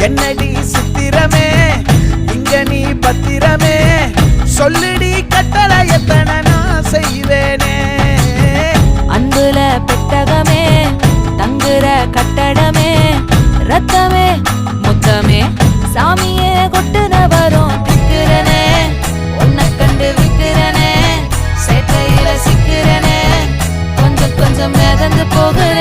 என்னடி சித்திரமே இங்க நீ பத்திரமே சொல்லுடி கட்டளை எத்தனை நான் செய்வேனே அன்புல பெட்டகமே தங்குற கட்டடமே ரத்தமே முத்தமே சாமியே கொட்டுன வரும் திக்கிறனே உன்னை கண்டு விக்கிறனே சேட்டையில சிக்கிறனே கொஞ்சம் கொஞ்சம் மிதந்து போகுற